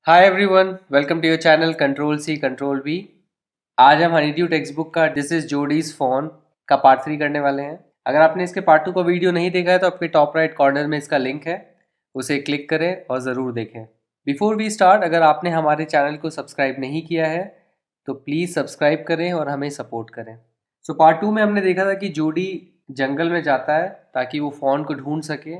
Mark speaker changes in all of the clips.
Speaker 1: Hi everyone, welcome to your channel control C control B. आज हम honeydew text book का this is Jody's fawn का part 3 करने वाले हैं। अगर आपने इसके पार्ट 2 का वीडियो नहीं देखा है तो आपके टॉप राइट कॉर्नर में इसका लिंक है, उसे क्लिक करें और ज़रूर देखें। बिफोर वी स्टार्ट, अगर आपने हमारे चैनल को सब्सक्राइब नहीं किया है तो प्लीज़ सब्सक्राइब करें और हमें सपोर्ट करें। सो पार्ट 2 में हमने देखा था कि जोडी जंगल में जाता है ताकि वो फ़ोन को ढूंढ सके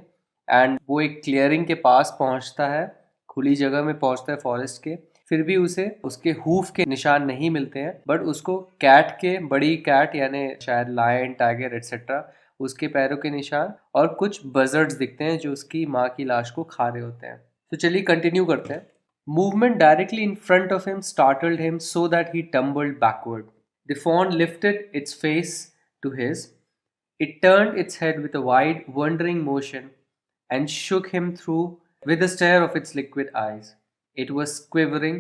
Speaker 1: एंड वो एक क्लियरिंग के पास पहुंचता है, खुली जगह में पहुंचता है फॉरेस्ट के। फिर भी उसे उसके हूफ के निशान नहीं मिलते हैं, बट उसको कैट के, बड़ी कैट यानी शायद लायन, टाइगर एक्सेट्रा, उसके पैरों के निशान और कुछ बजर्ड्स दिखते हैं जो उसकी माँ की लाश को खा रहे होते हैं। तो चलिए कंटिन्यू करते हैं। Movement directly in front of him startled him so that he tumbled backward. The fawn lifted its face to his. It turned its head with a wide, wondering motion and shook him through with a stare of its liquid eyes. It was quivering.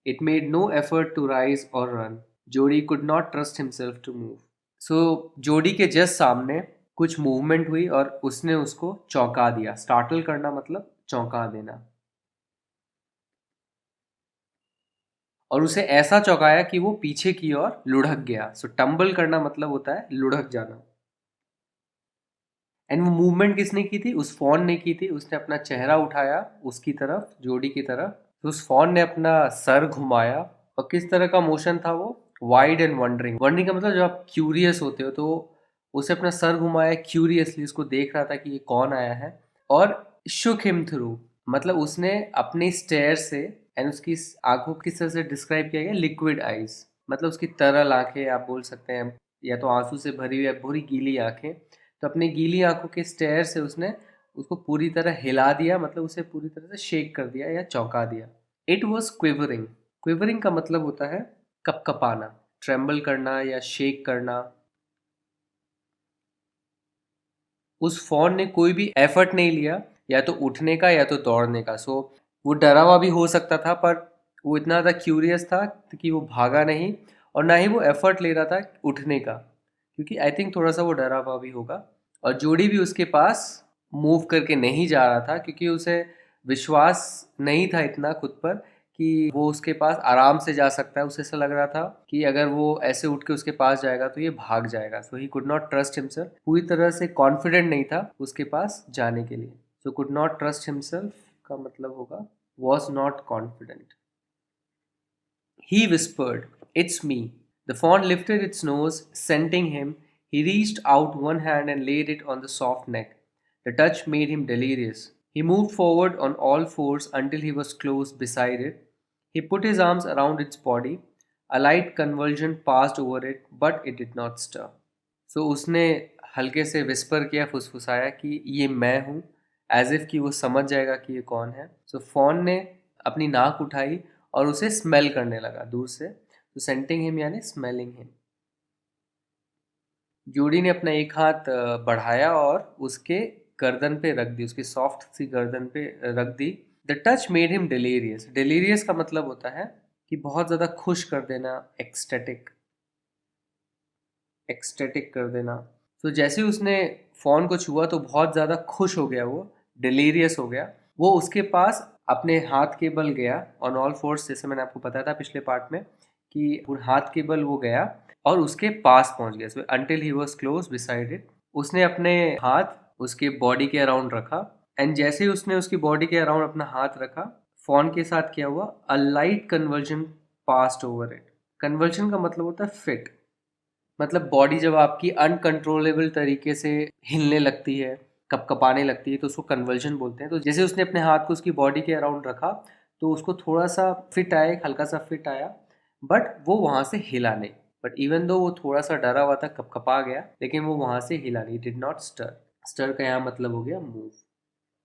Speaker 1: It made no effort to rise or run. Jody could not trust himself to move. So जोडी के just सामने कुछ movement हुई और उसने उसको चौंका दिया। स्टार्टल करना मतलब चौंका देना, और उसे ऐसा चौंकाया कि वो पीछे की ओर लुढ़क गया। सो टम्बल करना मतलब होता है लुढ़क जाना। एंड वो मूवमेंट किसने की थी? उस फॉन ने की थी। उसने अपना चेहरा उठाया उसकी तरफ, जोडी की तरफ। तो उस फॉन ने अपना सर घुमाया। और किस तरह का मोशन था वो? Wide and wondering. वंडरिंग का मतलब जब आप क्यूरियस होते हो तो उसे अपना सर घुमाया, क्यूरियसली उसको देख रहा था कि ये कौन आया है। और शुक हिम थ्रू मतलब उसने अपनी स्टेयर से, एंड उसकी आंखों को किस तरह से डिस्क्राइब किया गया? लिक्विड आइज, मतलब उसकी तरल आंखें आप बोल सकते हैं, या तो आंसू से भरी हुई या पूरी गीली आंखें। तो अपनी गीली आंखों के स्टेयर से उसने उसको पूरी तरह हिला दिया, मतलब उसे पूरी तरह से शेक कर दिया या चौंका दिया। It was quivering. क्विवरिंग का मतलब होता है कपकपाना, ट्रेम्बल करना या शेक करना। उस फॉन ने कोई भी एफर्ट नहीं लिया, या तो उठने का या तो दौड़ने का। सो वो डरा हुआ भी हो सकता था, पर वो इतना ज़्यादा क्यूरियस था कि वो भागा नहीं, और ना ही वो एफर्ट ले रहा था उठने का, क्योंकि आई थिंक थोड़ा सा वो डरा हुआ भी होगा। और जोडी भी उसके पास मूव करके नहीं जा रहा था, क्योंकि उसे विश्वास नहीं था इतना खुद पर कि वो उसके पास आराम से जा सकता है। उसे ऐसा लग रहा था कि अगर वो ऐसे उठ के उसके पास जाएगा तो ये भाग जाएगा। So he could not trust himself. पूरी तरह से कॉन्फिडेंट नहीं था उसके पास जाने के लिए। So could not trust himself का मतलब होगा was not confident. He whispered, "It's me." The fawn lifted its nose, scenting him. He reached out one hand and laid it on the soft neck. The touch made him delirious. He moved forward on all fours until he was close beside it. He put his arms around its body. A light convulsion passed over it, but it did not stir. सो उसने हल्के से whisper किया, फुसफुसाया कि ये मैं हूँ, as if कि वो समझ जाएगा कि ये कौन है। सो फॉन ने अपनी नाक उठाई और उसे स्मेल करने लगा दूर से। तो सेंटिंग हिम यानी स्मेलिंग हिम। जूडी ने अपना एक हाथ बढ़ाया और उसके गर्दन पे रख दी, उसकी सॉफ्ट सी गर्दन पे रख दी। The touch made him delirious. Delirious का मतलब होता है कि बहुत ज़्यादा खुश कर देना, एक्सटेटिक, एक्सटेटिक कर देना। तो जैसे ही उसने फ़ोन को छुआ तो बहुत ज़्यादा खुश हो गया, वो डिलीरियस हो गया। वो उसके पास अपने हाथ के बल गया, ऑन ऑल फोर्स, जैसे मैंने आपको बताया था पिछले पार्ट में कि हाथ के बल वो गया और उसके पास पहुंच गया। So until he was close beside it. उसने अपने हाथ उसके बॉडी के अराउंड रखा, एंड जैसे ही उसने उसकी बॉडी के अराउंड अपना हाथ रखा, फोन के साथ क्या हुआ? A light convulsion passed over it. Convulsion का मतलब होता है फिट, मतलब बॉडी जब आपकी अनकंट्रोलेबल तरीके से हिलने लगती है, कपकपाने लगती है, तो उसको कन्वर्जन बोलते हैं। तो जैसे उसने अपने हाथ को उसकी बॉडी के अराउंड रखा तो उसको थोड़ा सा फिट आया, एक हल्का सा फिट आया, बट वो वहाँ से हिला नहीं। बट इवन दो वो थोड़ा सा डरा हुआ था, कपकपा गया, लेकिन वो वहाँ से हिला नहीं, डिड नॉट स्टर। स्टर का यहाँ मतलब हो गया move.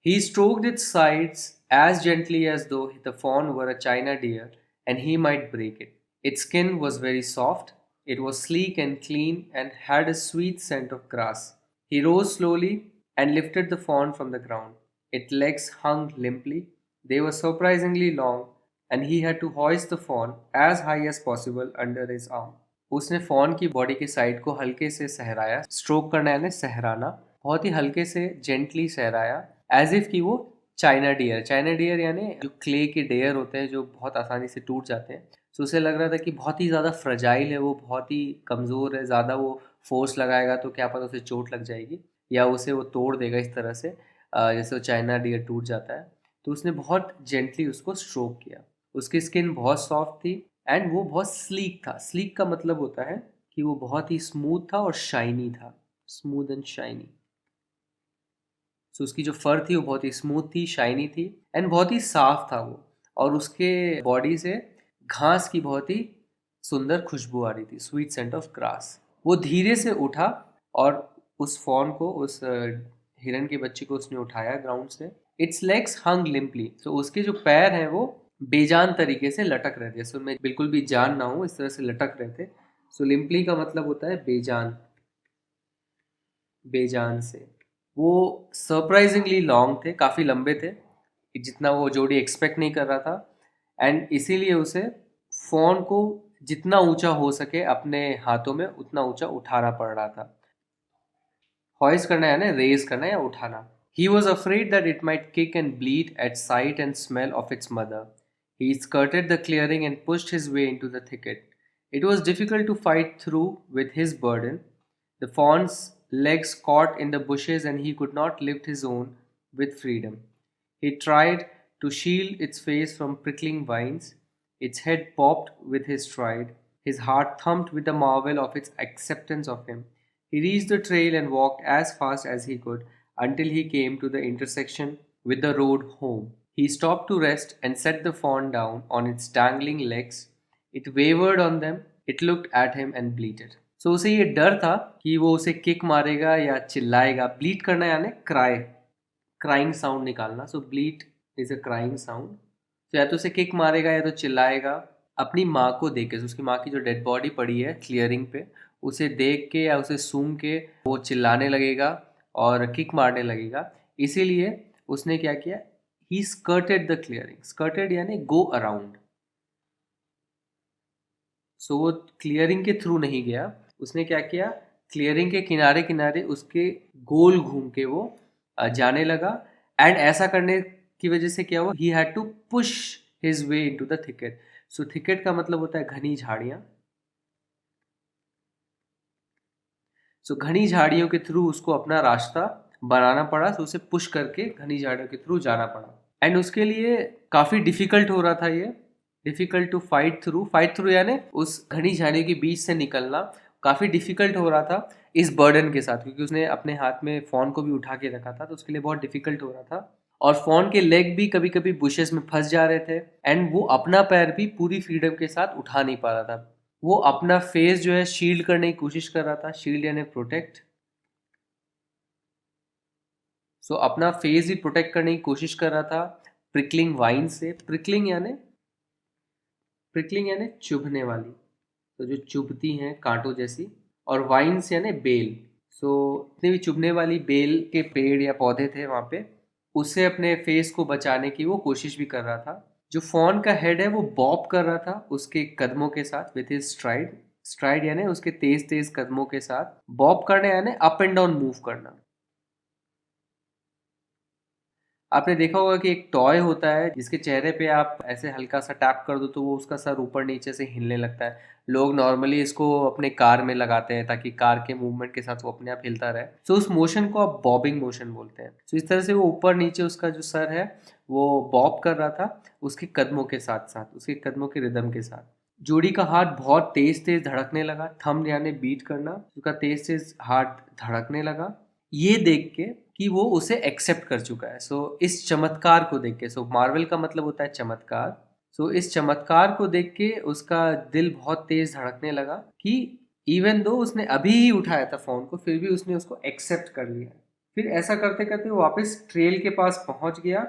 Speaker 1: He stroked its sides as gently as though the fawn were a china deer and he might break it. Its skin was very soft. It was sleek and clean and had a sweet scent of grass. He rose slowly and lifted the fawn from the ground. Its legs hung limply. They were surprisingly long, and he had to hoist the fawn as high as possible under his arm. उसने fawn की body के side को हल्के से सहराया। Stroke करना यानी सहराना, बहुत ही हल्के से जेंटली सहराया, एज इफ कि वो चाइना डियर यानी जो क्ले के डेयर होते हैं जो बहुत आसानी से टूट जाते हैं। सो उसे लग रहा था कि बहुत ही ज़्यादा फ्रजाइल है वो, बहुत ही कमज़ोर है, ज़्यादा वो फोर्स लगाएगा तो क्या पता उसे चोट लग जाएगी या उसे वो तोड़ देगा इस तरह से, जैसे वो चाइना डियर टूट जाता है। तो उसने बहुत जेंटली उसको स्ट्रोक किया। उसकी स्किन बहुत सॉफ्ट थी एंड वो बहुत स्लीक था। स्लीक का मतलब होता है कि वो बहुत ही स्मूथ था और शाइनी था, स्मूथ एंड शाइनी। सो उसकी जो फर थी वो बहुत ही स्मूथ थी, शाइनी थी एंड बहुत ही साफ था वो। और उसके बॉडी से घास की बहुत ही सुंदर खुशबू आ रही थी, स्वीट सेंट ऑफ ग्रास। वो धीरे से उठा और उस फॉन को, उस हिरन के बच्चे को उसने उठाया ग्राउंड से। इट्स लेग्स हंग लिम्पली, तो उसके जो पैर हैं वो बेजान तरीके से लटक रहे थे, जैसे उनमें बिल्कुल भी जान ना हो, इस तरह से लटक रहे थे। सो लिम्पली का मतलब होता है बेजान, बेजान से। वो सरप्राइजिंगली लॉन्ग थे, काफ़ी लंबे थे, जितना वो जोड़ी एक्सपेक्ट नहीं कर रहा था। एंड इसीलिए उसे फ़ोन को जितना ऊंचा हो सके अपने हाथों में उतना ऊंचा उठाना पड़ रहा था। हॉइस्ट करना यानी रेज करना या उठाना। He was afraid that it might kick and bleed at sight and smell of its mother. He skirted the clearing and pushed his way into the thicket. It was difficult to fight through with his burden. The fawn's legs caught in the bushes and he could not lift his own with freedom. He tried to shield its face from prickling vines. Its head popped with his stride. His heart thumped with the marvel of its acceptance of him. He reached the trail and walked as fast as he could until he came to the intersection with the road home. He stopped to rest and set the fawn down on its dangling legs. It wavered on them. It looked at him and bleated. So उसे ये डर था कि वो उसे kick मारेगा या चिल्लाएगा। ब्लीट करना यानी क्राई, क्राइंग साउंड निकालना। सो ब्लीट इज अ क्राइंग साउंड। तो या तो उसे किक मारेगा या तो चिल्लाएगा। अपनी माँ को देख के, उसकी माँ की जो डेड बॉडी पड़ी है क्लियरिंग पे, उसे देख के या उसे सूंघ के वो चिल्लाने लगेगा और किक मारने लगेगा। इसीलिए उसने क्या किया, ही स्कर्टेड द क्लियरिंग। स्कर्टेड यानी गो अराउंड। सो वो क्लियरिंग के थ्रू नहीं गया, उसने क्या किया, क्लियरिंग के किनारे किनारे उसके गोल घूम के वो जाने लगा। एंड ऐसा करने की वजह से क्या हुआ, he had to push his way into the thicket. So thicket का मतलब होता है घनी झाड़ियां। सो घनी झाड़ियों के थ्रू उसको अपना रास्ता बनाना पड़ा। सो उसे पुश करके घनी झाड़ियों के थ्रू जाना पड़ा। एंड उसके लिए काफ़ी डिफिकल्ट हो रहा था ये, difficult to fight through. Fight through यानी उस घनी झाड़ियों के बीच से निकलना काफ़ी डिफिकल्ट हो रहा था इस बर्डन के साथ, क्योंकि उसने अपने हाथ में फ़ोन को भी उठा के रखा था, तो उसके लिए बहुत डिफिकल्ट हो रहा था। और फ़ोन के लेग भी कभी कभी बुशेस में फंस जा रहे थे एंड वो अपना पैर भी पूरी फ्रीडम के साथ उठा नहीं पा रहा था। वो अपना फेस जो है शील्ड करने की कोशिश कर रहा था। शील्ड यानी प्रोटेक्ट। सो अपना फेस भी प्रोटेक्ट करने की कोशिश कर रहा था प्रिकलिंग वाइन से। प्रिकलिंग यानी चुभने वाली, तो जो चुभती हैं कांटों जैसी। और वाइन्स यानी बेल। सो जितने भी चुभने वाली बेल के पेड़ या पौधे थे वहाँ पे, उससे अपने फेस को बचाने की वो कोशिश भी कर रहा था। जो फॉन का हेड है वो बॉब कर रहा था उसके कदमों के साथ, विथ हिज स्ट्राइड। स्ट्राइड यानी उसके तेज तेज कदमों के साथ। बॉब करना यानी अप एंड डाउन मूव करना। आपने देखा होगा कि एक टॉय होता है जिसके चेहरे पे आप ऐसे हल्का सा टैप कर दो तो वो उसका सर ऊपर नीचे से हिलने लगता है। लोग नॉर्मली इसको अपने कार में लगाते हैं ताकि कार के मूवमेंट के साथ वो अपने आप हिलता रहे। सो उस मोशन को आप बॉबिंग मोशन बोलते हैं। सो इस तरह से वो ऊपर नीचे उसका जो सर है वो बॉब कर रहा था उसके कदमों के साथ साथ, उसके कदमों के रिदम के साथ। जोड़ी का हार्ट बहुत तेज तेज धड़कने लगा। थंब यानी बीट करना। उसका तेज तेज हार्ट धड़कने लगा ये देख के कि वो उसे एक्सेप्ट कर चुका है। सो इस चमत्कार को देख के, सो मार्वल का मतलब होता है चमत्कार। सो इस चमत्कार को देख के उसका दिल बहुत तेज धड़कने लगा कि इवन दो उसने अभी ही उठाया था फोन को, फिर भी उसने उसको एक्सेप्ट कर लिया। फिर ऐसा करते करते वो वापस ट्रेल के पास पहुंच गया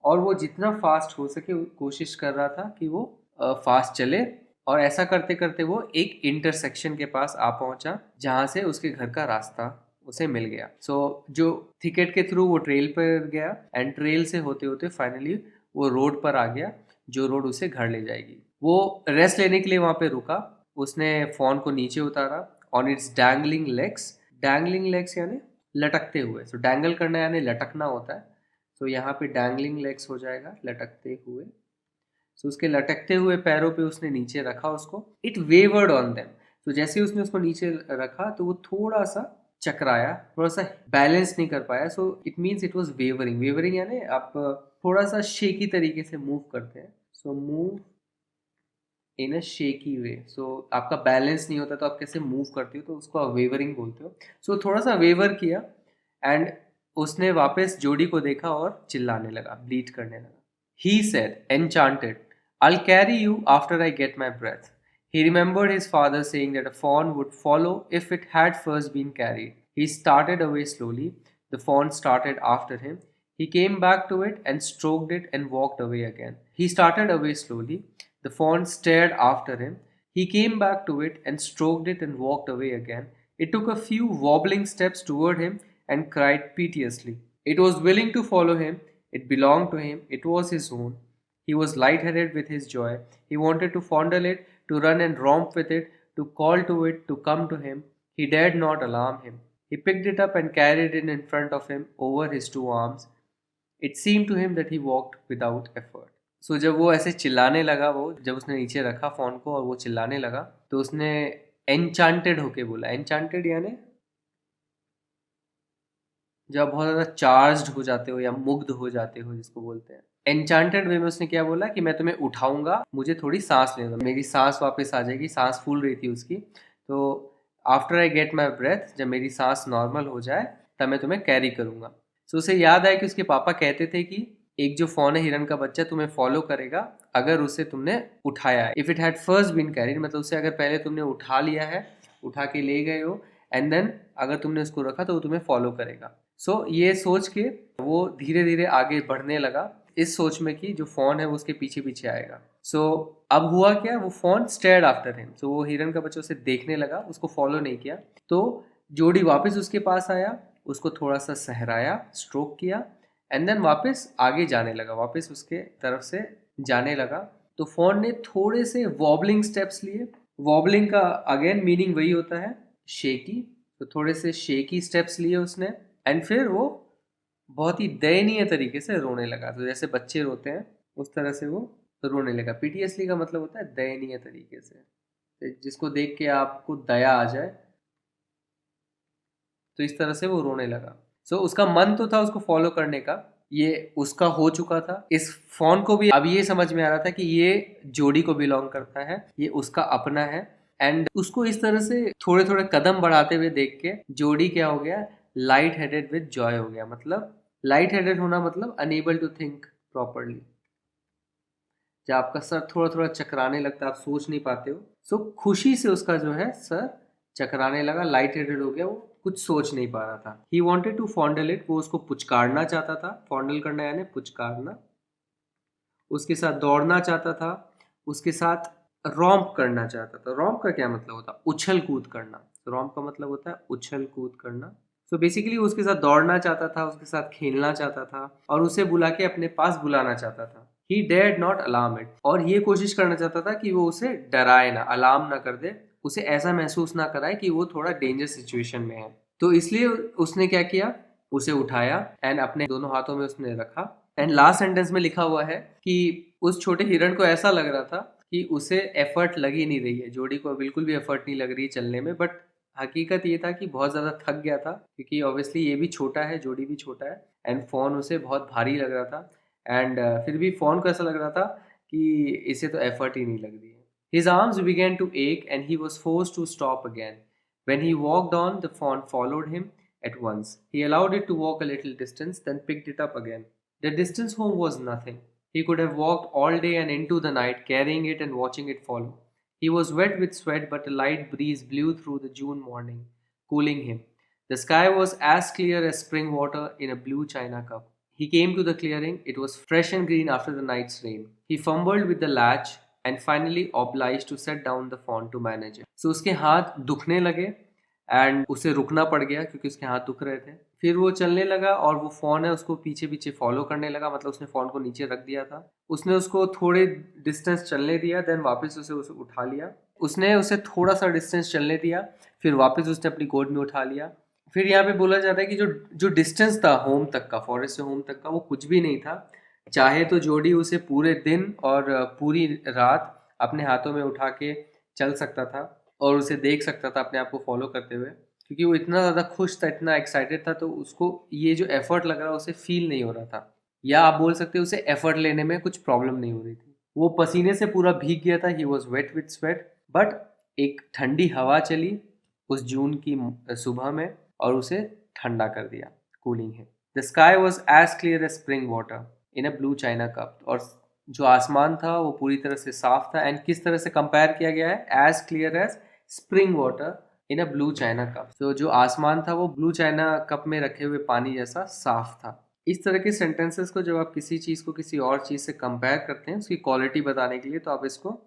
Speaker 1: और वो जितना फास्ट हो सके कोशिश कर रहा था कि वो फास्ट चले। और ऐसा करते करते वो एक इंटरसेक्शन के पास आ पहुंचा जहां से उसके घर का रास्ता उसे मिल गया। सो जो थिकेट के थ्रू वो ट्रेल पर गया एंड ट्रेल से होते होते फाइनली वो रोड पर आ गया, जो रोड उसे घर ले जाएगी। वो रेस्ट लेने के लिए वहां पे रुका। उसने फोन को नीचे उतारा on it's dangling legs. Dangling legs यानी लटकते हुए। सो डैंगल करना यानी लटकना होता है। सो यहाँ पे डैंगलिंग लेग्स हो जाएगा, लटकते हुए। सो उसके लटकते हुए पैरों पे उसने नीचे रखा उसको। It wayward on them. तो जैसे ही उसने उसको नीचे रखा तो वो थोड़ा सा चकराया, थोड़ा सा बैलेंस नहीं कर पाया। So it means it was wavering. Wavering यानी आप थोड़ा सा शेकी तरीके से मूव करते हैं। So move in a shaky वे। सो आपका बैलेंस नहीं होता तो आप कैसे मूव करते हो, तो उसको आप वेवरिंग बोलते हो। सो थोड़ा सा वेवर किया एंड उसने वापस जोड़ी को देखा और चिल्लाने लगा, ब्लीट करने लगा। He said, enchanted, I'll carry you after I get my breath. He remembered his father saying that a fawn would follow if it had first been carried. He started away slowly. The fawn started after him. He came back to it and stroked it and walked away again. He started away slowly. The fawn stared after him. He came back to it and stroked it and walked away again. It took a few wobbling steps toward him and cried piteously. It was willing to follow him. It belonged to him. It was his own. He was light-headed with his joy. He wanted to fondle it, to run and romp with it, to call to it to come to him. He dared not alarm him. He picked it up and carried it in front of him over his two arms. It seemed to him that he walked without effort. So जब वो ऐसे चिल्लाने लगा, वो जब उसने नीचे रखा फोन को और वो चिल्लाने लगा, तो उसने एनचांटेड होके बोला। एनचांटेड यानी जब आप बहुत ज़्यादा चार्ज्ड हो जाते हो या मुग्ध हो जाते हो, जिसको बोलते हैं। एनचांटेड वे में उसने क्या बोला कि मैं तुम्हें उठाऊंगा, मुझे थोड़ी सांस लेने दो, मेरी सांस वापस आ जाएगी। सांस फूल रही थी उसकी। तो after I get my breath, जब मेरी सांस नॉर्मल हो जाए तब मैं तुम्हें कैरी करूंगा। सो उसे याद आया कि उसके पापा कहते थे कि एक जो फौन है, हिरन का बच्चा, तुम्हें फॉलो करेगा अगर उसे तुमने उठाया है। If it had first been carried, मतलब उसे अगर पहले तुमने उठा लिया है, उठा के ले गए हो, एंड देन अगर तुमने उसको रखा तो वो तुम्हें फॉलो करेगा। सो ये सोच के वो धीरे धीरे आगे बढ़ने लगा, इस सोच में कि जो फोन है वो उसके पीछे पीछे आएगा। सो अब हुआ क्या, वो फोन स्टेयर्ड आफ्टर हिम। सो वो हिरन का बच्चा उसे देखने लगा, उसको फॉलो नहीं किया। तो जोड़ी वापस उसके पास आया, उसको थोड़ा सा सहराया, स्ट्रोक किया, एंड देन वापस आगे जाने लगा, वापस उसके तरफ से जाने लगा। तो फोन ने थोड़े से वॉबलिंग स्टेप्स लिए। वॉबलिंग का अगेन मीनिंग वही होता है, शेकी। तो थोड़े से शेकी स्टेप्स लिए उसने, एंड फिर वो बहुत ही दयनीय तरीके से रोने लगा। तो जैसे बच्चे रोते हैं उस तरह से वो रोने लगा। पीटीएसली का मतलब होता है दयनीय तरीके से, तो जिसको देख के आपको दया आ जाए, तो इस तरह से वो रोने लगा। सो उसका मन तो था उसको फॉलो करने का, ये उसका हो चुका था। इस फोन को भी अब ये समझ में आ रहा था कि ये जोड़ी को बिलोंग करता है, ये उसका अपना है। एंड उसको इस तरह से थोड़े थोड़े कदम बढ़ाते हुए देख के जोड़ी क्या हो गया, लाइट हेडेड विद जॉय हो गया। मतलब लाइट हेडेड होना मतलब अनेबल टू थिंक प्रॉपरली। जब आपका सर थोड़ा थोड़ा चकराने लगता है, आप सोच नहीं पाते हो। सो खुशी से उसका जो है सर चकराने लगा, लाइट हेडेड हो गया, वो कुछ सोच नहीं पा रहा था। ही वॉन्टेड टू फॉन्डल इट, वो उसको पुचकारना चाहता था। फॉन्डल करना यानी पुचकारना। उसके साथ दौड़ना चाहता था, उसके साथ रॉम्प करना चाहता था। रॉम्प का क्या मतलब होता है, उछल कूद करना। रॉम्प का मतलब होता है उछल कूद करना। सो बेसिकली उसके साथ दौड़ना चाहता था, उसके साथ खेलना चाहता था, और उसे बुला के अपने पास बुलाना चाहता था। ही डेयर्ड नॉट अलार्म इट, और ये कोशिश करना चाहता था कि वो उसे डराए ना, अलार्म ना कर दे, उसे ऐसा महसूस ना कराए कि वो थोड़ा डेंजर सिचुएशन में है। तो इसलिए उसने क्या किया, उसे उठाया एंड अपने दोनों हाथों में उसने रखा। एंड लास्ट सेंटेंस में लिखा हुआ है कि उस छोटे हिरण को ऐसा लग रहा था कि उसे एफर्ट लग ही नहीं रही है, जोड़ी को बिल्कुल भी एफर्ट नहीं लग रही चलने में। बट हकीकत ये था कि बहुत ज़्यादा थक गया था, क्योंकि ऑब्वियसली ये भी छोटा है, जोड़ी भी छोटा है, एंड फ़ोन उसे बहुत भारी लग रहा था। एंड फिर भी फ़ोन को ऐसा लग रहा था कि इसे तो एफर्ट ही नहीं लग रही है। His arms began to ache and he was forced to stop again. When he walked on, the fawn followed him at once. He allowed it to walk a little distance, then picked it up again. The distance home was nothing. He could have walked all day and into the night, carrying it and watching it follow. He was wet with sweat, but a light breeze blew through the June morning, cooling him. The sky was as clear as spring water in a blue china cup. He came to the clearing. It was fresh and green after the night's rain. He fumbled with the latch and finally obliged to set down the fawn to manage it. So उसके हाथ दुखने लगे and उसे रुकना पड़ गया क्योंकि उसके हाथ दुख रहे थे। फिर वो चलने लगा और वो फोन है उसको पीछे पीछे फॉलो करने लगा। मतलब उसने फोन को नीचे रख दिया था, उसने उसको थोड़े डिस्टेंस चलने दिया, देन वापस उसे उठा लिया। उसने उसे थोड़ा सा डिस्टेंस चलने दिया, फिर वापस उसने अपनी गोद में उठा लिया। फिर यहाँ पे बोला जाता है कि जो जो डिस्टेंस था होम तक का, फॉरेस्ट से होम तक का, वो कुछ भी नहीं था। चाहे तो जोडी उसे पूरे दिन और पूरी रात अपने हाथों में उठा के चल सकता था और उसे देख सकता था अपने आप को फॉलो करते हुए, क्योंकि वो इतना ज़्यादा खुश था, इतना एक्साइटेड था, तो उसको ये जो एफर्ट लग रहा उसे फील नहीं हो रहा था। या आप बोल सकते हो उसे एफर्ट लेने में कुछ प्रॉब्लम नहीं हो रही थी। वो पसीने से पूरा भीग गया था, he was wet with sweat, but एक ठंडी हवा चली उस जून की सुबह में और उसे ठंडा कर दिया, कूलिंग है। The sky was as clear as spring water in a blue china cup. और जो आसमान था वो पूरी तरह से साफ था। एंड किस तरह से कंपेयर किया गया है, as clear as spring water in a blue china cup. तो जो आसमान था वो ब्लू चाइना कप में रखे हुए पानी जैसा साफ था। इस तरह के सेंटेंसेस को जब आप किसी चीज़ को किसी और चीज़ से कंपेयर करते हैं उसकी क्वालिटी बताने के लिए, तो आप इसको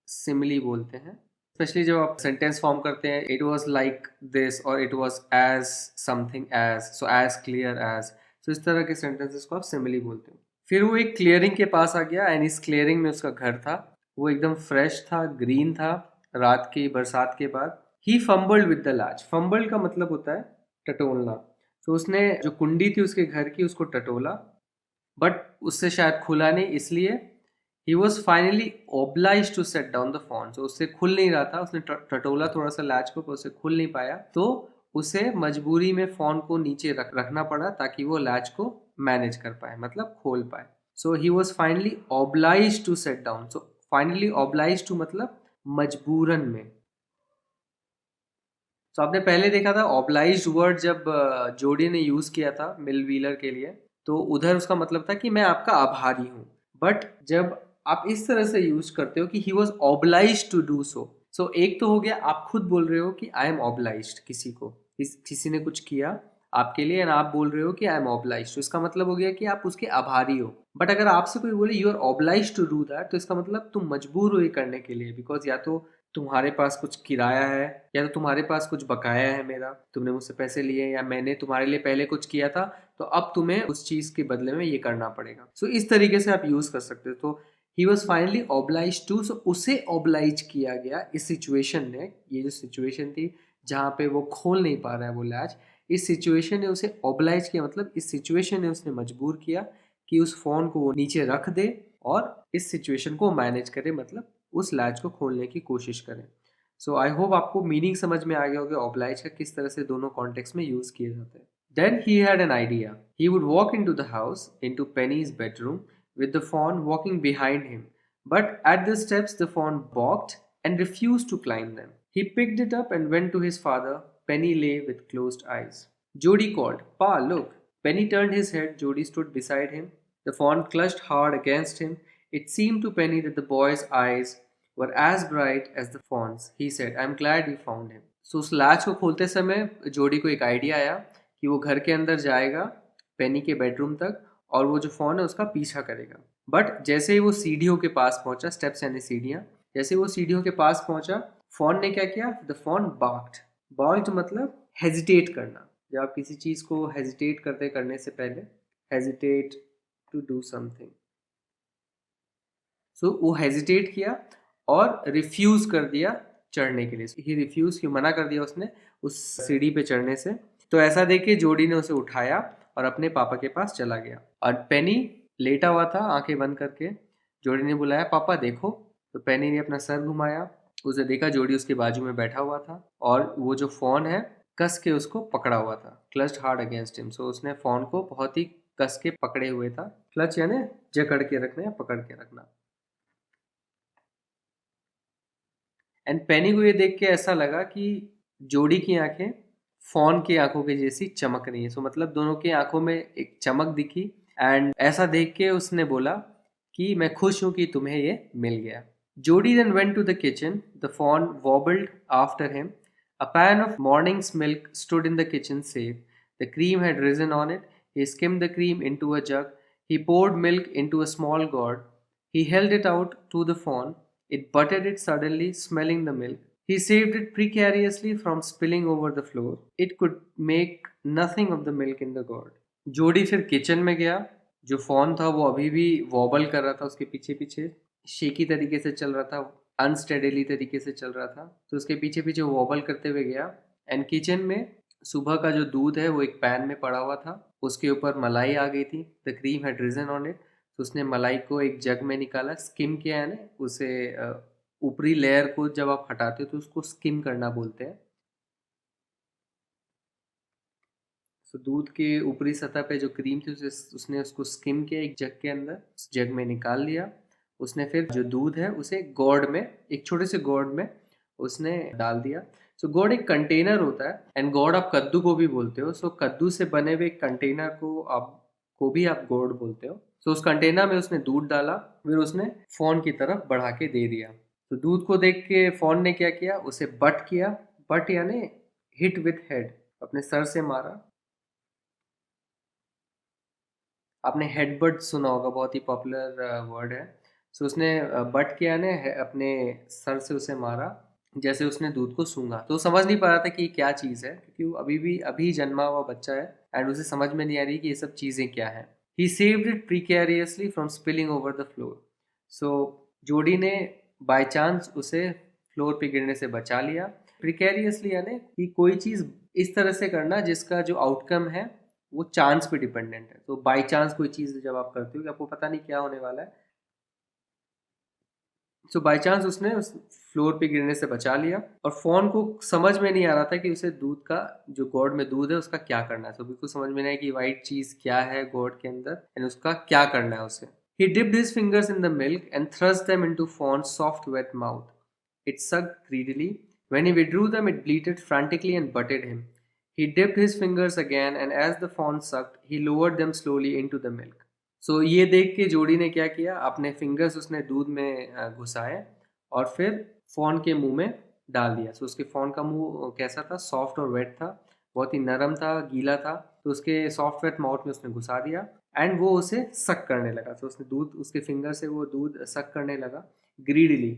Speaker 1: सिमिली बोलते हैं। स्पेशली जब आप सेंटेंस फॉर्म करते हैं, इट वॉज लाइक दिस और it was as something as, so as clear as, तो इस तरह के सेंटेंसेस को आप सिमिली बोलते हो। फिर वो एक क्लियरिंग के पास आ गया एंड इस क्लियरिंग में उसका घर था। वो एकदम फ्रेश था, ग्रीन था, रात की बरसात के बाद। He fumbled with the latch. Fumbled का मतलब होता है टटोलना। तो उसने जो कुंडी थी उसके घर की उसको टटोला, बट उससे शायद खुला नहीं, इसलिए he was finally obliged to set down the fawn. तो उससे खुल नहीं रहा था, उसने टटोला थोड़ा सा लैच को, पर उससे खुल नहीं पाया, तो उसे मजबूरी में फोन को नीचे रखना पड़ा ताकि वो लैच को मैनेज कर पाए, मतलब खोल पाए। So he was finally obliged to set down. So finally obliged to मतलब मजबूरन में। तो आपने पहले देखा था ऑब्लाइज्ड वर्ड जब जोडी ने यूज किया था मिल व्हीलर के लिए, तो उधर उसका मतलब था कि मैं आपका आभारी हूँ। बट जब आप इस तरह से यूज करते हो कि he was obliged to do so, so एक तो हो गया आप खुद बोल रहे हो कि आई एम ऑब्लाइज्ड किसी को, किसी ने कुछ किया आपके लिए एंड आप बोल रहे हो कि आई एम ऑब्लाइज्ड, तो इसका मतलब हो गया कि आप उसके आभारी हो। बट अगर आपसे कोई बोले you are obliged to do that, तो इसका मतलब तुम मजबूर हो ये करने के लिए, बिकॉज या तो तुम्हारे पास कुछ किराया है, या तो तुम्हारे पास कुछ बकाया है मेरा, तुमने मुझसे पैसे लिए, या मैंने तुम्हारे लिए पहले कुछ किया था तो अब तुम्हें उस चीज के बदले में ये करना पड़ेगा। सो इस तरीके से आप यूज कर सकते हो। तो he was finally obliged to, so उसे ऑब्लाइज किया गया इस सिचुएशन ने। ये जो सिचुएशन थी जहाँ पे वो खोल नहीं पा रहा है वो लैच, इस सिचुएशन ने उसे ऑब्लाइज किया, मतलब इस सिचुएशन ने उसने मजबूर किया कि उस फोन को वो नीचे रख दे और इस सिचुएशन को मैनेज करे, मतलब उस लैच को खोलने की कोशिश करें। सो आई होप आपको मीनिंग समझ में आ गया होगा ऑब्लाइज का किस तरह से दोनों कॉन्टेक्स्ट में यूज किए जाते हैं। Then he had an idea. He would walk into the house, into Penny's bedroom, with the fawn walking behind him. But at the steps, the fawn balked and refused to climb them. He picked it up and went to his father. Penny lay with closed eyes. Jody called, Pa, look. Penny turned his head. Jody stood beside him. The fawn clutched hard against him. It seemed to Penny that the boy's eyes were as bright as the fawn's. He said, I'm glad we found him. So उस latch को खोलते समय जोडी को एक idea आया कि वो घर के अंदर जाएगा पेनी के बेडरूम तक और वो जो फोन है उसका पीछा करेगा। बट जैसे ही वो सीढ़ियों के पास पहुंचा, स्टेप्स यानी सीढ़ियां, जैसे वो सीढ़ियों के पास पहुंचा, फोन ने क्या किया, द फोन बार्क्ड। बार्क्ड मतलब हेजिटेट करना। जब आप किसी चीज को हेजिटेट करने से पहले, हेजिटेट टू डू समथिंग, सो वो हेजिटेट किया और रिफ्यूज कर दिया चढ़ने के लिए। ही रिफ्यूज, क्यों मना कर दिया उसने उस सीढ़ी पे चढ़ने से। तो ऐसा देख के जोडी ने उसे उठाया और अपने पापा के पास चला गया। और पेनी लेटा हुआ था आंखें बंद करके। जोडी ने बुलाया, पापा देखो। तो पेनी ने अपना सर घुमाया, उसे देखा जोडी उसके बाजू में बैठा हुआ था और वो जो फोन है कस के उसको पकड़ा हुआ था, क्लच्ड हार्ड अगेंस्ट हिम। सो उसने फोन को बहुत ही कस के पकड़े हुए था। क्लच यानी जकड़ के रखना या पकड़ के रखना। एंड पेनी को ये देख के ऐसा लगा कि जोडी की आंखें फॉन की आंखों के जैसी चमक रही है। सो मतलब दोनों की आंखों में एक चमक दिखी। एंड ऐसा देख के उसने बोला कि मैं खुश हूं कि तुम्हें ये मिल गया। जोडी then went to the kitchen. The fawn wobbled after him. A pan of morning's milk stood in the kitchen safe. The cream had risen on it. He skimmed the cream into a jug. He poured milk into a small gourd. He held it out to the fawn. It butted it suddenly, smelling the milk. He saved it precariously from spilling over the floor. It could make nothing of the milk in the gourd. जोडी फिर kitchen में गया। जो phone था वो अभी भी vowel कर रहा था उसके पीछे पीछे, शेकी तरीके से चल रहा था, अनस्टेडिली तरीके से चल रहा था। तो उसके पीछे पीछे वॉबल करते हुए गया एंड किचन में सुबह का जो दूध है वो एक पैन में पड़ा हुआ था, उसके ऊपर मलाई आ गई थी, the cream had risen on it. तो उसने मलाई को एक जग में निकाला, स्किम किया है ना उसे, ऊपरी लेयर को जब आप हटाते हो तो उसको स्किम करना बोलते हैं। तो दूध के ऊपरी सतह पे जो क्रीम थी उसे उसने उसको स्किम किया एक जग के अंदर, उस जग में निकाल लिया। उसने फिर जो दूध है उसे गोर्ड में, एक छोटे से गोर्ड में उसने डाल दिया। सो गोर्ड एक कंटेनर होता है, एंड गोर्ड आप कद्दू को भी बोलते हो। सो कद्दू से बने हुए कंटेनर को भी आप गोर्ड बोलते हो। सो उस कंटेनर में उसने दूध डाला, फिर उसने फोन की तरफ बढ़ा के दे दिया। तो दूध को देख के फोन ने क्या किया, उसे बट किया। बट यानी हिट विथ हेड, अपने सर से मारा। आपने हेडबट सुना होगा, बहुत ही पॉपुलर वर्ड है। सो उसने बट किया ने अपने सर से उसे मारा, जैसे उसने दूध को सूंघा। तो वो समझ नहीं पा रहा था कि ये क्या चीज़ है, क्योंकि वो अभी जन्मा हुआ बच्चा है, एंड उसे समझ में नहीं आ रही कि ये सब चीज़ें क्या है। He saved it precariously from spilling over the floor. So Jody ने बाय चांस उसे फ्लोर पे गिरने से बचा लिया। प्रिकैरियसली यानी कि कोई चीज़ इस तरह से करना जिसका जो आउटकम है वो चांस पे डिपेंडेंट है। तो बाई चांस कोई चीज़ जब आप करते हो कि आपको पता नहीं क्या होने वाला है, सो बाई चांस उसने उस फ्लोर पे गिरने से बचा लिया। और फोन को समझ में नहीं आ रहा था कि उसे दूध का, जो गोड में दूध है उसका क्या करना है। तो बिल्कुल समझ में नहीं आया कि वाइट चीज़ क्या है गोड के अंदर, एंड उसका क्या करना है उसे। He dipped his fingers in the milk and thrust them into Fawn's soft, wet mouth. It sucked greedily. When he withdrew them, it bleated frantically and butted him. He dipped his fingers again, and as the fawn sucked, he lowered them slowly into the milk. सो ये देख के जोड़ी ने क्या किया, अपने fingers उसने दूध में घुसाए और फिर फॉन के मुंह में डाल दिया। सो उसके फॉन का मुंह कैसा था, सॉफ्ट और वेट था, बहुत ही नरम था, गीला था। तो उसके सॉफ्ट वेट माउथ में उसने घुसा दिया, एंड वो उसे सक करने लगा। तो उसने दूध, उसके फिंगर से वो दूध सक करने लगा ग्रीडीली।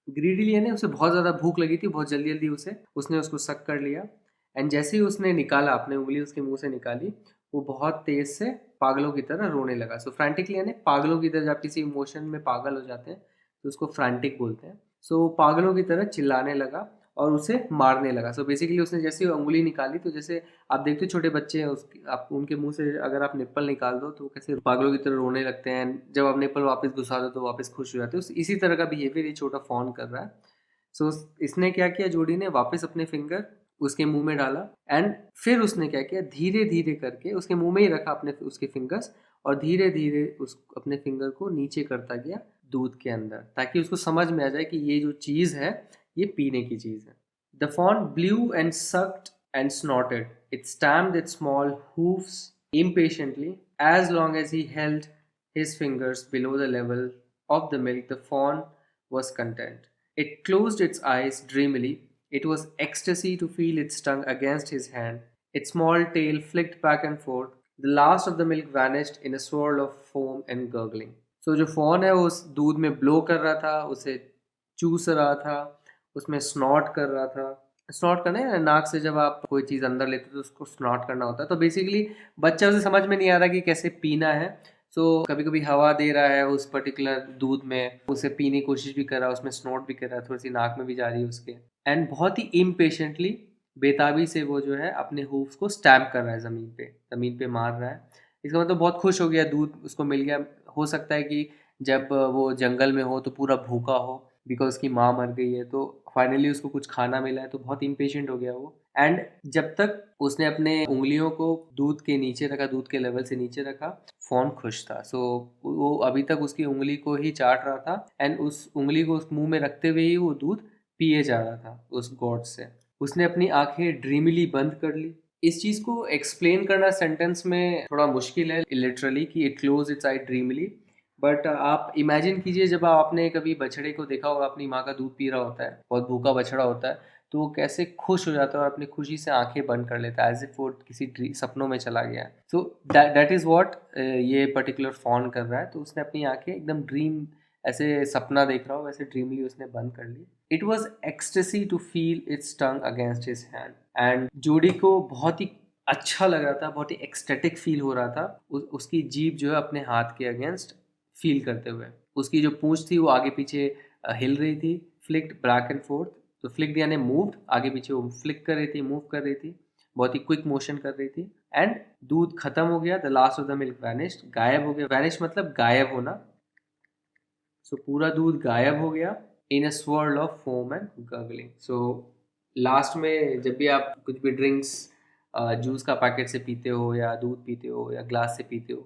Speaker 1: ग्रीडीली यानी उसे बहुत ज़्यादा भूख लगी थी, बहुत जल्दी जल्दी उसने उसको सक कर लिया। एंड जैसे ही उसने निकाला, अपने उंगली उसके मुंह से निकाली, वो बहुत तेज से पागलों की तरह रोने लगा। सो फ्रैंटिकली यानी पागलों की तरह, जब किसी इमोशन में पागल हो जाते हैं तो उसको फ्रैंटिक बोलते हैं। सो पागलों की तरह चिल्लाने लगा और उसे मारने लगा। सो बेसिकली उसने जैसे उंगली निकाली, तो जैसे आप देखते हो छोटे बच्चे हैं, उसकी आप उनके मुंह से अगर आप निप्पल निकाल दो तो वो कैसे पागलों की तरह रोने लगते हैं, जब आप निप्पल वापस घुसा दो तो वापस खुश हो जाते हैं। इसी तरह का बिहेवियर ये छोटा फॉन कर रहा है। सो इसने क्या किया, जोड़ी ने वापस अपने फिंगर उसके मुंह में डाला, एंड फिर उसने क्या किया, धीरे धीरे करके उसके मुंह में ही रखा अपने उसके फिंगर्स, और धीरे धीरे उस अपने फिंगर को नीचे करता गया दूध के अंदर, ताकि उसको समझ में आ जाए कि ये जो चीज़ है ये पीने की चीज़ है। The fawn blew and sucked and snorted. It stamped its small hoofs impatiently. As long as he held his fingers below the level of the milk, the fawn was content. It closed its eyes dreamily. It was ecstasy to feel its tongue against his hand. Its small tail flicked back and forth. The last of the milk vanished in a swirl of foam and gurgling. So जो phone है वो उस दूध में blow कर रहा था, उसे चूस रहा था, उसमें स्नॉट कर रहा था। स्नॉट करना है नाक से, जब आप कोई चीज़ अंदर लेते हो तो उसको स्नॉट करना होता है। तो बेसिकली बच्चा उसे समझ में नहीं आ रहा कि कैसे पीना है। सो कभी कभी हवा दे रहा है उस पर्टिकुलर दूध में, उसे पीने की कोशिश भी कर रहा है, उसमें स्नॉट भी कर रहा है, थोड़ी सी नाक में भी जा रही है उसके। एंड बहुत ही इम्पेशेंटली, बेताबी से वो जो है अपने हूफ्स को स्टैम्प कर रहा है, ज़मीन पे मार रहा है। इसका मतलब बहुत खुश हो गया, दूध उसको मिल गया। हो सकता है कि जब वो जंगल में हो तो पूरा भूखा हो, बिकॉज उसकी माँ मर गई है, तो फाइनली उसको कुछ खाना मिला है, तो बहुत इम्पेशेंट हो गया वो। एंड जब तक उसने अपने उंगलियों को दूध के नीचे रखा, दूध के लेवल से नीचे रखा, फोन खुश था। सो वो अभी तक उसकी उंगली को ही चाट रहा था, एंड उस उंगली को उस मुंह में रखते हुए ही वो दूध पिए जा रहा था उस गॉड से। उसने अपनी आंखें ड्रीमिली बंद कर ली। इस चीज़ को एक्सप्लेन करना सेंटेंस में थोड़ा मुश्किल है लिटरली, कि it close its eye dreamily. But आप इमेजिन कीजिए, जब आपने कभी बछड़े को देखा होगा अपनी माँ का दूध पी रहा होता है, बहुत भूखा बछड़ा होता है, तो वो कैसे खुश हो जाता है और अपनी खुशी से आंखें बंद कर लेता है, एज इफ वो किसी सपनों में चला गया है। सो दैट इज़ वॉट ये पर्टिकुलर फॉन कर रहा है। तो उसने अपनी आंखें एकदम ड्रीम, ऐसे सपना देख रहा हो वैसे ड्रीमली उसने बंद कर ली। It was ecstasy to feel its tongue against his hand. And Judy को बहुत ही अच्छा लग रहा था, बहुत ही एक्सटेटिक फील हो रहा था उसकी जीभ जो है अपने हाथ के अगेंस्ट फील करते हुए। उसकी जो पूंछ थी वो आगे पीछे हिल रही थी, फ्लिक्ड बैक एंड फोर्थ। तो फ्लिक्ड यानी मूव्ड, आगे पीछे वो फ्लिक कर रही थी, मूव कर रही थी। बहुत ही क्विक मोशन कर रही थी, एंड दूध खत्म हो गया, the last of the milk vanished, गायब हो गया, वैनिश मतलब गायब होना, सो पूरा दूध गायब हो गया in a swirl of foam and gurgling. So last में जब भी आप कुछ भी ड्रिंक्स, जूस का पैकेट से पीते हो या दूध पीते हो या ग्लास से पीते हो,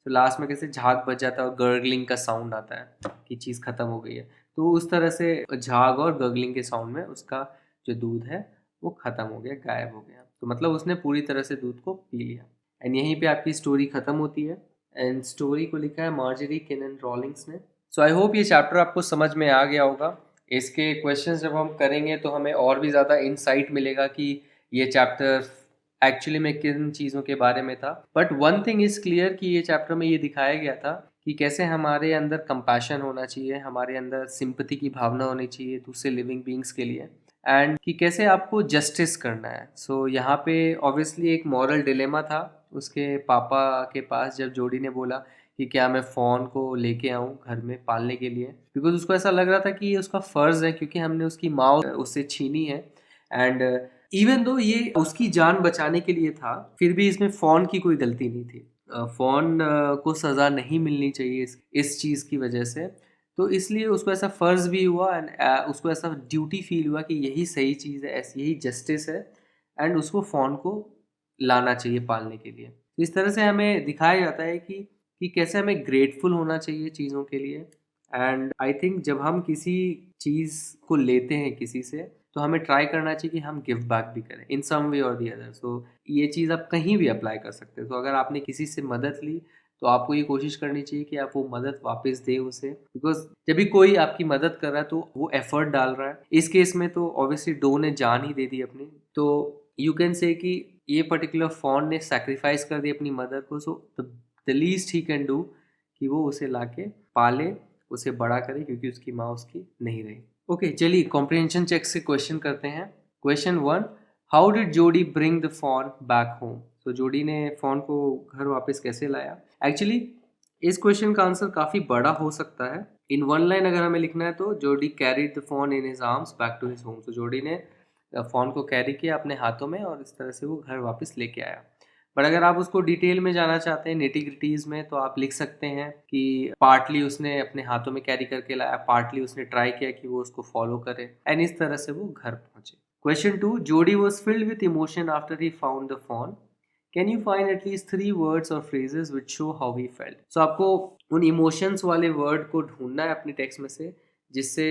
Speaker 1: तो लास्ट में कैसे झाग बच जाता है और गर्गलिंग का साउंड आता है कि चीज़ ख़त्म हो गई है, तो उस तरह से झाग और गर्गलिंग के साउंड में उसका जो दूध है वो ख़त्म हो गया, गायब हो गया। तो मतलब उसने पूरी तरह से दूध को पी लिया, एंड यहीं पे आपकी स्टोरी ख़त्म होती है। एंड स्टोरी को लिखा है मार्जरी किनन रॉलिंग्स ने। सो आई होप ये चैप्टर आपको समझ में आ गया होगा। इसके क्वेश्चंस जब हम करेंगे तो हमें और भी ज़्यादा इंसाइट मिलेगा कि ये चैप्टर एक्चुअली में किन चीज़ों के बारे में था। But one thing is clear कि ये चैप्टर में ये दिखाया गया था कि कैसे हमारे अंदर कंपैशन होना चाहिए, हमारे अंदर सिंपैथी की भावना होनी चाहिए दूसरे लिविंग बींग्स के लिए, एंड कि कैसे आपको जस्टिस करना है। सो यहाँ पे ऑब्वियसली एक मॉरल डिलेमा था उसके पापा के पास, जब जोडी ने बोला कि क्या मैं फ़ॉन को लेके आऊँ घर में पालने के लिए, बिकॉज उसको ऐसा लग रहा था कि ये उसका फ़र्ज़ है क्योंकि हमने उसकी माँ उससे छीनी है, एंड इवन दो ये उसकी जान बचाने के लिए था, फिर भी इसमें फ़ॉन की कोई गलती नहीं थी। फ़ॉन को सज़ा नहीं मिलनी चाहिए इस चीज़ की वजह से, तो इसलिए उसको ऐसा फ़र्ज़ भी हुआ, एंड उसको ऐसा ड्यूटी फील हुआ कि यही सही चीज़ है, ऐसी यही जस्टिस है, एंड उसको फ़ॉन को लाना चाहिए पालने के लिए। तो इस तरह से हमें दिखाया जाता है कि कैसे हमें ग्रेटफुल होना चाहिए चीज़ों के लिए। एंड आई थिंक जब हम किसी चीज़ को लेते हैं किसी से, तो हमें ट्राई करना चाहिए कि हम गिव बैक भी करें इन सम वे और दी अदर। सो ये चीज़ आप कहीं भी अप्लाई कर सकते हो। तो अगर आपने किसी से मदद ली तो आपको ये कोशिश करनी चाहिए कि आप वो मदद वापस दें उसे, बिकॉज जब भी कोई आपकी मदद कर रहा है तो वो एफर्ट डाल रहा है। इस केस में तो ऑब्वियसली डो ने जान ही दे दी अपनी, तो यू कैन से कि ये पर्टिकुलर फॉन ने सैक्रिफाइस कर दी अपनी मदर को। So the least he can do कि वो उसे लाके पाले, उसे बड़ा करे, क्योंकि उसकी माँ उसकी नहीं रही। ओके, चलिए कॉम्प्रिहेंशन चेक से क्वेश्चन करते हैं। Question 1, how did Jody bring the fawn back home? तो जोडी ने फॉन को घर वापस कैसे लाया? एक्चुअली इस क्वेश्चन का आंसर काफ़ी बड़ा हो सकता है। इन वन लाइन अगर हमें लिखना है तो Jody carried the fawn in his arms back to his home. तो जोडी ने फ़ोन को कैरी किया अपने हाथों में और इस तरह से वो घर वापस लेके आया। बट अगर आप उसको डिटेल में जाना चाहते हैं, निटी-ग्रिटीज़ में, तो आप लिख सकते हैं कि पार्टली उसने अपने हाथों में कैरी करके लाया, पार्टली उसने ट्राई किया कि वो उसको फॉलो करे, एंड इस तरह से वो घर पहुंचे। Question 2, Jody was filled with emotion after he found the phone. Can you find at least 3 words और phrases which show how he felt? So आपको उन इमोशंस वाले वर्ड को ढूंढना है अपने टेक्स्ट में से जिससे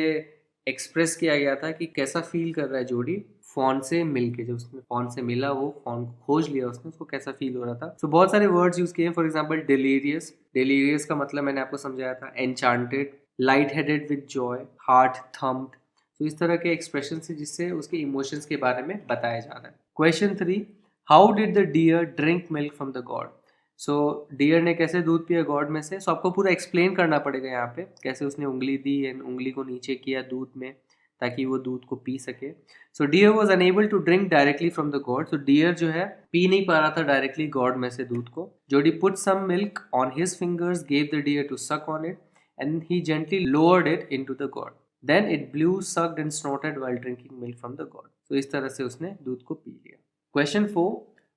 Speaker 1: एक्सप्रेस किया गया था कि कैसा फील कर रहा है जोडी फोन से मिलके। जब उसने फोन से मिला, वो फोन को खोज लिया उसने, उसको कैसा फील हो रहा था। सो बहुत सारे वर्ड्स यूज किए। फॉर एग्जांपल डिलीरियस, डिलीरियस का मतलब मैंने आपको समझाया था, enchanted, light headed with joy, heart thumped. तो इस तरह के एक्सप्रेशन से जिससे उसके इमोशंस के बारे में बताया जा रहा है। Question 3, how did the deer drink milk from the gourd? So deer ने कैसे दूध पिया गॉड में से? सो आपको पूरा एक्सप्लेन करना पड़ेगा यहाँ पे, कैसे उसने उंगली दी एंड उंगली को नीचे किया दूध में ताकि वो दूध को पी सके। So deer was unable to drink directly from the gourd. So deer जो है पी नहीं पा रहा था डायरेक्टली गॉड में से दूध को। Jody put some milk on his fingers, gave the deer to suck on it, and he gently lowered it into the gourd. Then it blew, sucked and snorted while drinking milk from the gourd. तो इस तरह से उसने दूध को पी लिया। Question 4,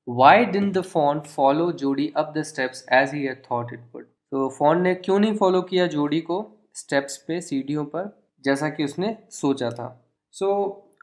Speaker 1: why didn't the fawn follow Jody up the steps as he had thought it would? तो फॉन ने क्यों नहीं फॉलो किया जोडी को स्टेप्स पे, सीढ़ियों पर, जैसा कि उसने सोचा था? सो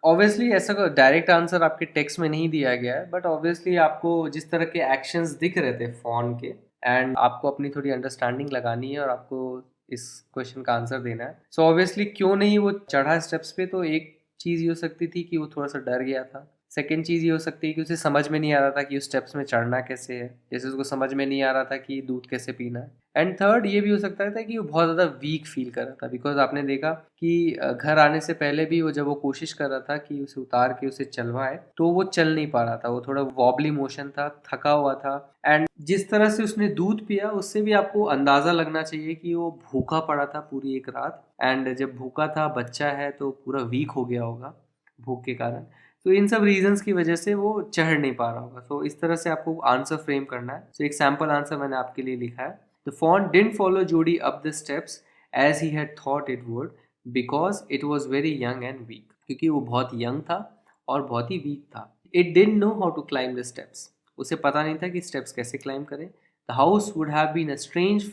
Speaker 1: ऑब्वियसली ऐसा कोई डायरेक्ट आंसर आपके टेक्स्ट में नहीं दिया गया है, बट ऑब्वियसली आपको जिस तरह के एक्शंस दिख रहे थे फॉन के, एंड आपको अपनी थोड़ी अंडरस्टैंडिंग लगानी है और आपको इस क्वेश्चन का आंसर देना है। सो ऑब्वियसली क्यों नहीं वो चढ़ा स्टेप्स पे, तो एक चीज़ ये हो सकती थी कि वो थोड़ा सा डर गया था। सेकेंड चीज़ ये हो सकती है कि उसे समझ में नहीं आ रहा था कि उस स्टेप्स में चढ़ना कैसे है, जैसे उसको समझ में नहीं आ रहा था कि दूध कैसे पीना है। एंड थर्ड ये भी हो सकता था कि वो बहुत ज़्यादा वीक फील कर रहा था, बिकॉज आपने देखा कि घर आने से पहले भी वो जब वो कोशिश कर रहा था कि उसे उतार के उसे चलवाए, तो वो चल नहीं पा रहा था, वो थोड़ा वॉबली मोशन था, थका हुआ था। एंड जिस तरह से उसने दूध पिया उससे भी आपको अंदाज़ा लगना चाहिए कि वो भूखा पड़ा था पूरी एक रात, एंड जब भूखा था, बच्चा है तो पूरा वीक हो गया होगा भूख के कारण। तो इन सब रीजंस की वजह से वो चढ़ नहीं पा रहा होगा। सो इस तरह से आपको आंसर फ्रेम करना है। सो एक सैम्पल आंसर मैंने आपके लिए लिखा है। The fawn didn't follow Jody up the steps as he had thought it would because it was very young and weak. क्योंकि वो बहुत यंग था और बहुत ही वीक था। it didn't know how to climb the steps. उसे पता नहीं था कि स्टेप्स कैसे क्लाइंब करें. The house would have been a strange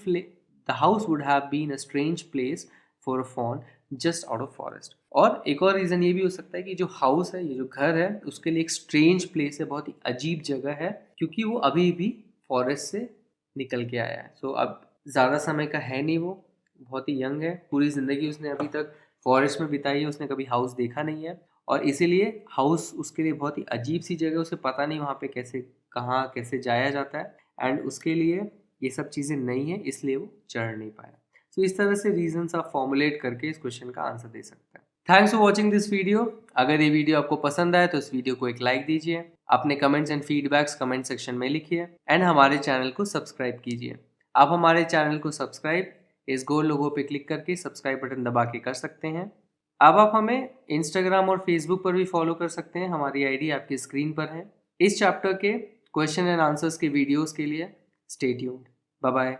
Speaker 1: the house would have been a strange place for a fawn just out of forest. और एक और रीज़न ये भी हो सकता है कि जो हाउस है, ये जो घर है, उसके लिए एक स्ट्रेंज प्लेस है, बहुत ही अजीब जगह है, क्योंकि वो अभी भी फॉरेस्ट से निकल के आया है. सो अब ज़्यादा समय का है नहीं, वो बहुत ही यंग है, पूरी ज़िंदगी उसने अभी तक फॉरेस्ट में बिताई है, उसने कभी हाउस देखा नहीं है, और इसीलिए हाउस उसके लिए बहुत ही अजीब सी जगह, उसे पता नहीं वहाँ पे कैसे कहाँ कैसे जाया जाता है, एंड उसके लिए ये सब चीज़ें नहीं है, इसलिए वो चढ़ नहीं पाया. सो इस तरह से रीजंस आप फॉर्मुलेट करके इस क्वेश्चन का आंसर दे सकते हैं. Thanks for watching this video. अगर ये वीडियो आपको पसंद आए तो इस वीडियो को एक लाइक दीजिए, अपने comments and feedbacks comment section में लिखिए, एंड हमारे चैनल को सब्सक्राइब कीजिए. आप हमारे चैनल को सब्सक्राइब इस गोल लोगो पे क्लिक करके सब्सक्राइब बटन दबा के कर सकते हैं. अब आप हमें इंस्टाग्राम और फेसबुक पर भी फॉलो कर सकते हैं, हमारी आईडी आपकी स्क्रीन पर है. इस चैप्टर के क्वेश्चन एंड आंसर्स के वीडियोस के लिए स्टे ट्यून्ड. Bye bye.